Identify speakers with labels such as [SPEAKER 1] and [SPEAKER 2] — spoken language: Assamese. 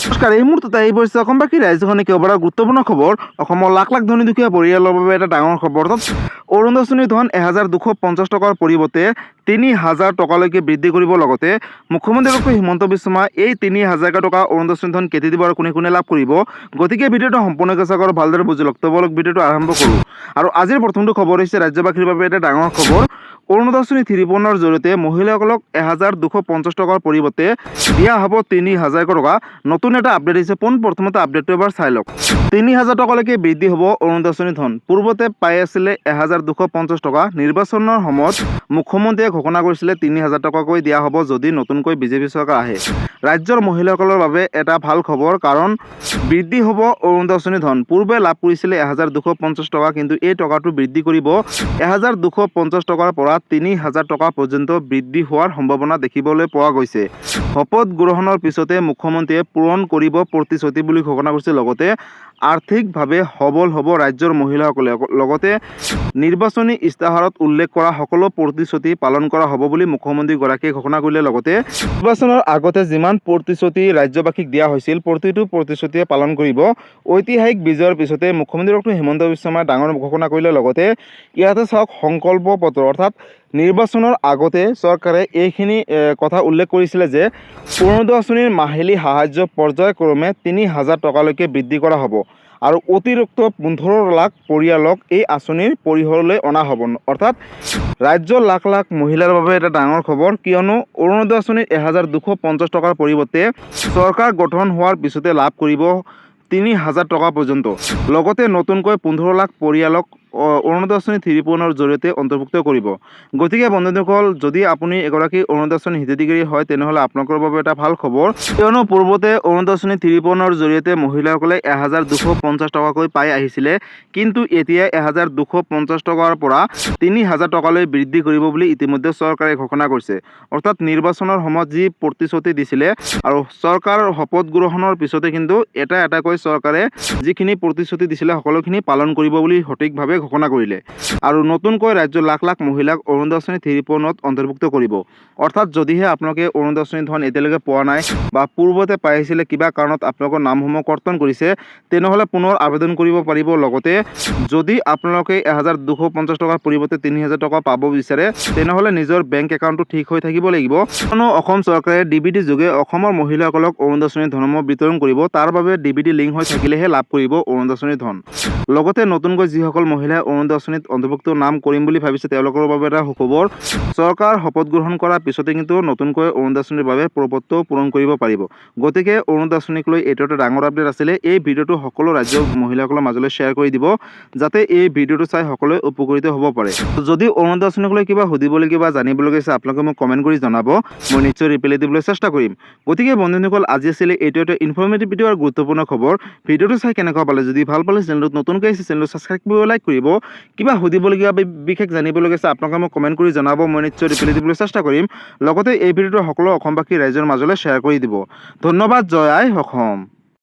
[SPEAKER 1] নমস্কাৰ, এই মুহূৰ্ততে আহি পৰিছে অসমবাসী ৰাজ্যখনে কেইবাটাও গুৰুত্বপূৰ্ণ খবৰ। অসমৰ লাখ লাখ ধনী দুখীয়া পৰিয়ালৰ বাবে এটা ডাঙৰ খবৰ। অৰুণোদয় ধন 1250 টকাৰ পৰিৱৰ্তে 3000 টকালৈকে বৃদ্ধি কৰিব। লগতে মুখ্যমন্ত্ৰী ডক্টৰ হিমন্ত বিশ্ব শৰ্মা এই 3000 টকা অৰুণোদয় ধন কেতিয়া দিব আৰু কোনে কোনে লাভ কৰিব, গতিকে ভিডিঅ'টো সম্পূৰ্ণকৈ চাওক আৰু ভালদৰে বুজি লওক। তবলক ভিডিঅ'টো আৰম্ভ কৰোঁ। আৰু আজিৰ প্ৰথমটো খবৰ হৈছে ৰাজ্যবাসীৰ বাবে এটা ডাঙৰ খবৰ। অৰুণোদয় 3.0 জৰিয়তে মহিলাসকলক 1250 টকাৰ পৰিৱৰ্তে দিয়া হ'ব 3000 টকা। নতুন এটা আপডেট আহিছে। পোনপ্ৰথমতে আপডেটটো এবাৰ চাই লওক। 3000 টকালৈকে বৃদ্ধি হ'ব অৰুণোদয় ধন। পূৰ্বতে পাই আছিলে 1250 টকা। নিৰ্বাচনৰ সময়ত মুখ্যমন্ত্ৰীয়ে ঘোষণা কৰিছিলে 3000 টকাকৈ দিয়া হ'ব যদি নতুনকৈ বিজেপি চৰকাৰ আহে। ৰাজ্যৰ মহিলাসকলৰ বাবে এটা ভাল খবৰ, কাৰণ বৃদ্ধি হ'ব অৰুণোদয় ধন। পূৰ্বে লাভ কৰিছিলে 1250 টকা, কিন্তু এই টকাটো বৃদ্ধি কৰিব 1250 টকাৰ পৰা 3000 টকা পৰ্যন্ত বৃদ্ধি হোৱাৰ সম্ভাৱনা দেখিবলৈ পোৱা গৈছে। শপত গ্ৰহণৰ পিছতে মুখ্যমন্ত্ৰীয়ে পূৰণ কৰিব প্ৰতিশ্ৰুতি বুলি ঘোষণা কৰিছে। লগতে আৰ্থিকভাৱে সবল হ'ব ৰাজ্যৰ মহিলাসকলে। লগতে নিৰ্বাচনী ইস্তাহাৰত উল্লেখ কৰা সকলো প্ৰতিশ্ৰুতি পালন কৰা হ'ব বুলি মুখ্যমন্ত্ৰীগৰাকীয়ে ঘোষণা কৰিলে। লগতে নিৰ্বাচনৰ আগতে যিমান প্ৰতিশ্ৰুতি ৰাজ্যবাসীক দিয়া হৈছিল, প্ৰতিটো প্ৰতিশ্ৰুতিয়ে পালন কৰিব। ঐতিহাসিক বিজয়ৰ পিছতে মুখ্যমন্ত্ৰী ডক্টৰ হিমন্ত বিশ্ব শৰ্মাই ডাঙৰ ঘোষণা কৰিলে। লগতে ইয়াতে চাওক সংকল্প পত্ৰ, অৰ্থাৎ নিৰ্বাচনৰ আগতে চৰকাৰে এইখিনি কথা উল্লেখ কৰিছিলে যে অৰুণোদয় আঁচনিৰ মাহিলী সাহায্য পৰ্যায়ক্ৰমে 3000 টকালৈকে বৃদ্ধি কৰা হ'ব আৰু অতিৰিক্ত 15 লাখ পৰিয়ালক এই আঁচনিৰ পৰিসৰলৈ অনা হ'ব। অৰ্থাৎ ৰাজ্যৰ লাখ লাখ মহিলাৰ বাবে এটা ডাঙৰ খবৰ, কিয়নো অৰুণোদয় আঁচনিৰ 1250 টকাৰ পৰিৱৰ্তে চৰকাৰ গঠন হোৱাৰ পিছতে লাভ কৰিব 3000 টকা পৰ্যন্ত। লগতে নতুনকৈ 15 লাখ পৰিয়ালক অৰুণোদয় আঁচনি 3.0 জৰিয়তে অন্তৰ্ভুক্ত কৰিব। গতিকে বন্ধুসকল, যদি আপুনি এগৰাকী অৰুণোদয় আঁচনি হিতাধিকাৰী হয়, তেনেহ'লে আপোনালোকৰ বাবে এটা ভাল খবৰ, কিয়নো পূৰ্বতে অৰুণোদয় আঁচনি 3.0 জৰিয়তে মহিলাসকলে 1250 টকাকৈ পাই আহিছিলে, কিন্তু এতিয়া 1250 টকাৰ পৰা 3000 টকালৈ বৃদ্ধি কৰিব বুলি ইতিমধ্যে চৰকাৰে ঘোষণা কৰিছে। অৰ্থাৎ নিৰ্বাচনৰ সময়ত যি প্ৰতিশ্ৰুতি দিছিলে আৰু চৰকাৰৰ শপত গ্ৰহণৰ পিছতে কিন্তু এটা এটাকৈ চৰকাৰে যিখিনি প্ৰতিশ্ৰুতি দিছিলে সকলোখিনি পালন কৰিব বুলি সঠিকভাৱে ঘোষণা কৰিলে। আৰু নতুনকৈ ৰাজ্যৰ লাখ লাখ মহিলাক অৰুণোদয় আঁচনি 3.0 অন্তৰ্ভুক্ত কৰিব। অৰ্থাৎ যদিহে আপোনালোকে অৰুণোদয় আঁচনি ধন এতিয়ালৈকে পোৱা নাই বা পূৰ্বতে পাই আহিছিলে, কিবা কাৰণত আপোনালোকৰ নামসমূহ কৰ্তন কৰিছে, তেনেহ'লে পুনৰ আবেদন কৰিব পাৰিব। লগতে যদি আপোনালোকে 1250 টকাৰ পৰিৱৰ্তে 3000 টকা পাব বিচাৰে, তেনেহ'লে নিজৰ বেংক একাউণ্টটো ঠিক হৈ থাকিব লাগিব। কিয়নো অসম চৰকাৰে DBT যোগে অসমৰ মহিলাসকলক অৰুণোদয় আঁচনিৰ ধনসমূহ বিতৰণ কৰিব। তাৰ বাবে DBT লিংক হৈ থাকিলেহে লাভ কৰিব অৰুণোদয় আঁচনিৰ ধন। লগতে নতুনকৈ যিসকল মহিলাই অৰুণোদয় আঁচনিত অন্তৰ্ভুক্ত নাম কৰিম বুলি ভাবিছে, তেওঁলোকৰ বাবে এটা সুখবৰ। চৰকাৰ শপত গ্ৰহণ কৰাৰ পিছতে কিন্তু নতুনকৈ অৰুণোদয় আঁচনিৰ বাবে প্ৰপত্ৰও পূৰণ কৰিব পাৰিব। গতিকে অৰুণোদয় আঁচনিক লৈ এইটো এটা ডাঙৰ আপডেট আছিলে। এই ভিডিঅ'টো সকলো ৰাজ্যৰ মহিলাসকলৰ মাজলৈ শ্বেয়াৰ কৰি দিব, যাতে এই ভিডিঅ'টো চাই সকলোৱে উপকৃত হ'ব পাৰে। যদি অৰুণোদয় আঁচনিক লৈ কিবা সুধিবলগীয়া বা জানিবলগীয়া আছে, আপোনালোকে মোক কমেণ্ট কৰি জনাব, মই নিশ্চয় ৰিপ্লাই দিবলৈ চেষ্টা কৰিম। গতিকে বন্ধুসকল, আজি আছিলে এইটো এটা ইনফৰ্মেটিভ ভিডিঅ' আৰু গুৰুত্বপূৰ্ণ খবৰ। ভিডিঅ'টো চাই কেনেকুৱা পালে, যদি ভাল পালে চেনেলটোত নতুনকৈ আহিছে, চেনেলটো ছাবস্ক্ৰাইব কৰিব, লাইক কৰিব। কিবা সুধিবলগীয়া বিশেষ জানিবলগীয়া আছে, আপোনালোকে মোক কমেণ্ট কৰি জনাব, মই নিশ্চয় ৰিপ্লাই দিবলৈ চেষ্টা কৰিম। লগতে এই ভিডিঅ'টো সকলো অসমবাসী ৰাইজৰ মাজলৈ শ্বেয়াৰ কৰি দিব। ধন্যবাদ। জয় আই অসম।